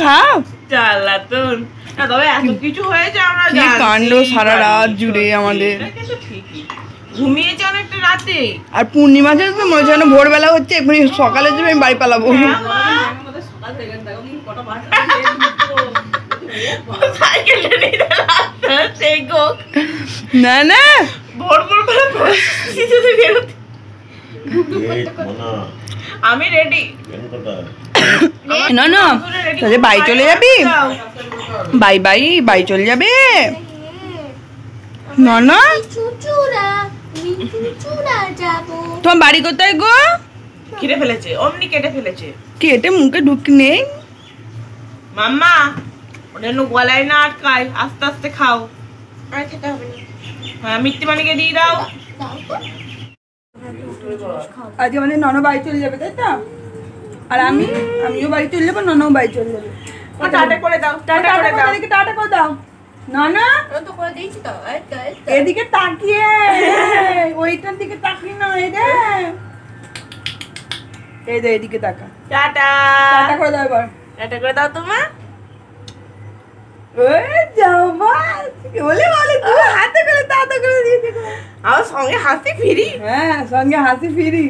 খাও জ্বালাতন না, তবে এত কিছু হয়েছে আমরা কি কাণ্ড সারা রাত জুড়ে আমাদের। ঘুমিয়েছে অনেকটা রাতে। আর পূর্ণিমাতে তো মনে হচ্ছে যেন ভোরবেলা হচ্ছে, এখনই সকালে যাবে আমি বাড়ি পালাবো। না না ভোর আমি রেডি। না না তাহলে বাড়ি চলে যাবি, বাই বাই বাড়ি চলে যাবে। না না তোমার বাড়ি কোথায় গো? কেটে ফেলেছে, অমনি কেটে ফেলেছে। কেটে মুখে ঢুকি নেই মাম্মা, ওটা গলায় না আটকায়, আস্তে আস্তে খাও। খেতে হবে না। হ্যাঁ, মিত্তিমানিকে দিয়ে দাও। আজকে আমাদের ননদ বাড়ি চলে যাবে, তাই তো? আর আমিও বাড়ি চলে যাবো, ননও বাড়ি চলে যাবে। টাটা করে দাও, টাটা করে দাও, টাটা করে দাও। না না তো করে দিয়েছি তো, এদিকে তাকিয়ে, ওইটার দিকে তাকিয়ে না, এই রে এই যে এদিকে তাকা। টাটা টাটা করে দাও এবার, টাটা করে দাও তোমা। ওই যাও মা, বলে বলে তুই হাতে করে টাটা করে দিয়েছি। আমার সঙ্গে হাসি ফিরি। হ্যাঁ, সঙ্গে হাসি ফিরি।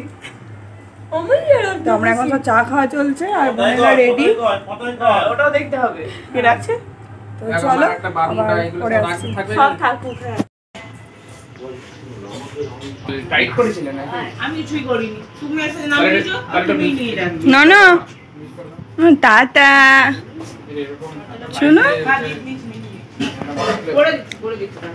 তো আমরা এখন সব চা খাওয়া চলছে আর বোনেরা রেডি, ওটাও দেখতে হবে কে রাখছে। তো চলো পরে আসছি। সব থাকুক। টাইট করেছিলেন আমি কিছুই করিনি, তুমি এসে নামিয়েছো, তুমি নিয়ে যাবে। না না টাটা শোনো। করে দিচ্ছি।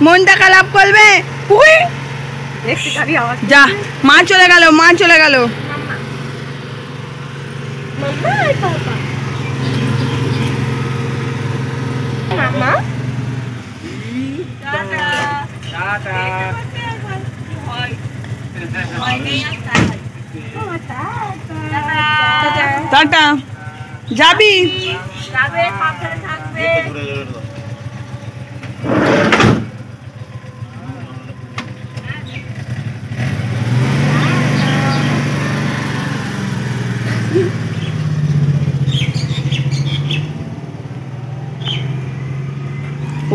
মনটা খারাপ করবে। যা, মা চলে গেল, মা চলে গেল। মামা টাটা। যাবি?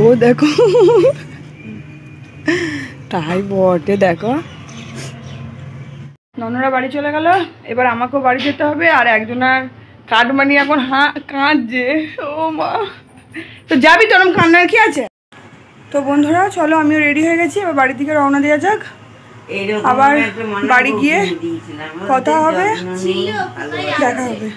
ও দেখো, তাই বটে। দেখো ননরা বাড়ি চলে গেল, এবার আমাকেও বাড়ি যেতে হবে। আর একজনের কাটমানি এখন কাঁদছে। ও মা, তো যাবি তো? ওরম কান্নার কি আছে? তো বন্ধুরা চলো, আমিও রেডি হয়ে গেছি, এবার বাড়ির দিকে রওনা দেওয়া যাক। আবার বাড়ি গিয়ে কথা হবে, দেখা হবে।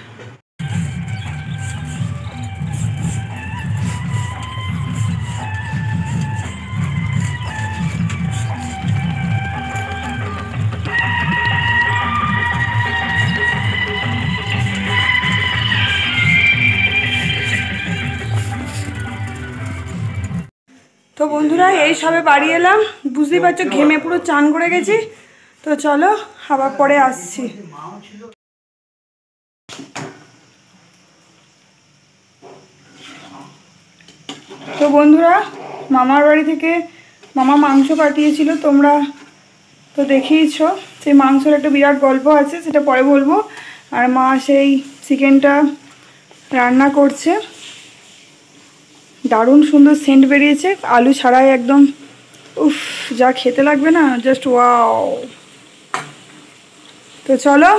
তো বন্ধুরা এই সবে বাড়ি এলাম, বুঝতেই পারছো ঘেমে পুরো চান করে গেছি। তো চলো আবার পরে আসছি। তো বন্ধুরা মামার বাড়ি থেকে মামা মাংস পাঠিয়েছিল, তোমরা তো দেখেইছো। সেই মাংসের একটা বিরাট গল্প আছে, সেটা পরে বলবো। আর মা সেই চিকেনটা রান্না করছে, দারুণ সুন্দর সেন্ট বেরিয়েছে, আলু ছাড়াই একদম। উফ, যা খেতে লাগবে না, জাস্ট ওয়াও। তো চলো,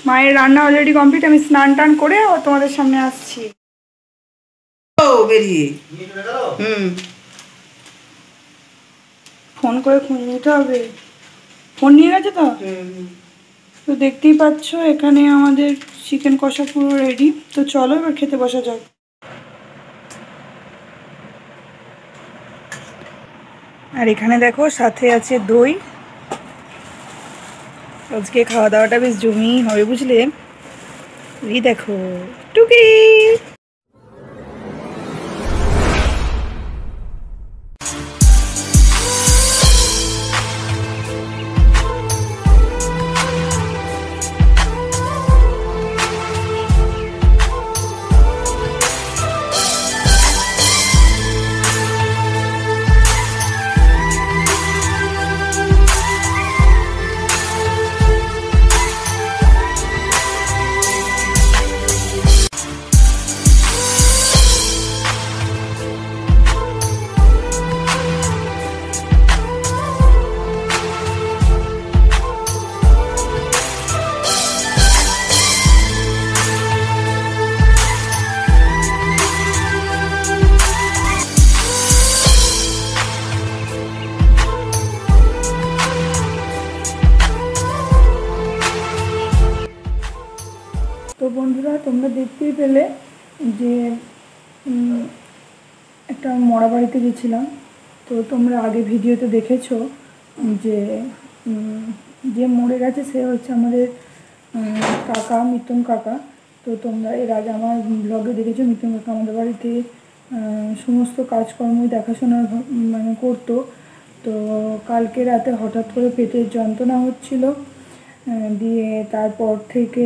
মায়ের রান্না অলরেডি কমপ্লিট, আমি স্নান টান করে আর তোমাদের সামনে আসছি। ফোন করে খুঁজে নিতে হবে। ফোন নিয়ে গেছে তো। তো দেখতেই পাচ্ছ এখানে আমাদের চিকেন কষা পুরো রেডি। তো চলো এবার খেতে বসা যাক। আর এখানে দেখো সাথে আছে দই। আজকে খাওয়া দাওয়াটা বেশ জমিই হবে, বুঝলে। এই দেখো টুকি। বন্ধুরা তোমরা দেখতেই পেলে যে একটা মরা বাড়িতে গেছিলাম। তো তোমরা আগে ভিডিওতে দেখেছো যে যে মরে গেছে সে হচ্ছে আমাদের কাকা, মিতুন কাকা। তো তোমরা এর আগে আমার ব্লগে দেখেছো মিতুন কাকা আমাদের বাড়িতে সমস্ত কাজকর্মই দেখাশোনা মানে করতো। তো কালকে রাতে হঠাৎ করে পেটের যন্ত্রণা হচ্ছিল, দিয়ে তারপর থেকে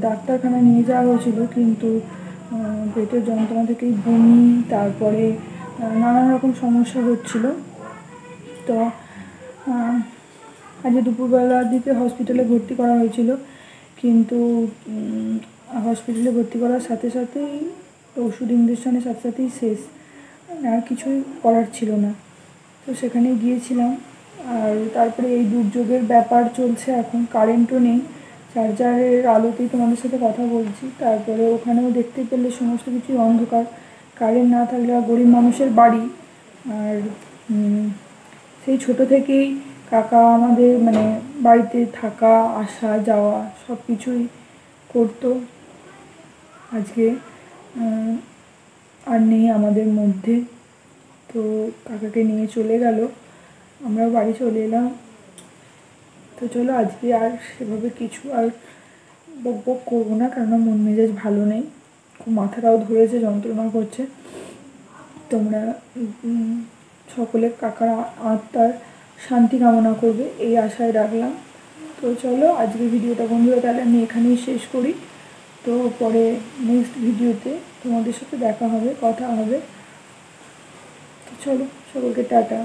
ডাক্তারখানা নিয়ে যাওয়া হয়েছিল, কিন্তু পেটের যন্ত্রণা থেকেই বমি, তারপরে নানান রকম সমস্যা হচ্ছিল। তো আজকে দুপুরবেলার দিকে হসপিটালে ভর্তি করা হয়েছিল, কিন্তু হসপিটালে ভর্তি করার সাথে সাথেই ওষুধ ইঞ্জেকশনের সাথে সাথেই শেষ, আর কিছুই করার ছিল না। তো সেখানে গিয়েছিলাম। আর তারপরে এই দুর্যোগের ব্যাপার চলছে, এখন কারেন্টও নেই, চার্জারের আলোতেই তোমাদের সাথে কথা বলছি। তারপরে ওখানেও দেখতে পেলে সমস্ত কিছুই অন্ধকার, কারেন্ট না থাকলে গরিব মানুষের বাড়ি। আর সেই ছোট থেকেই কাকা আমাদের মানে বাড়িতে থাকা, আসা যাওয়া সব কিছুই করতো। আজকে আর নেই আমাদের মধ্যে, তো কাকাকে নিয়ে চলে গেল, আমরাও বাড়ি চলে এলাম। তো চলো আজকে আর সেভাবে কিছু আর বক বক করবো না, কেননা মন মেজাজ ভালো নেই, খুব মাথাটাও ধরেছে, যন্ত্রণা করছে। তোমরা সকলে কাকার আত্মার শান্তি কামনা করবে এই আশায় রাখলাম। তো চলো আজকের ভিডিওটা বন্ধুরা তাহলে আমি এখানেই শেষ করি। তো পরে নেক্সট ভিডিওতে তোমাদের সাথে দেখা হবে, কথা হবে। তো চলো সকলকে টাটা।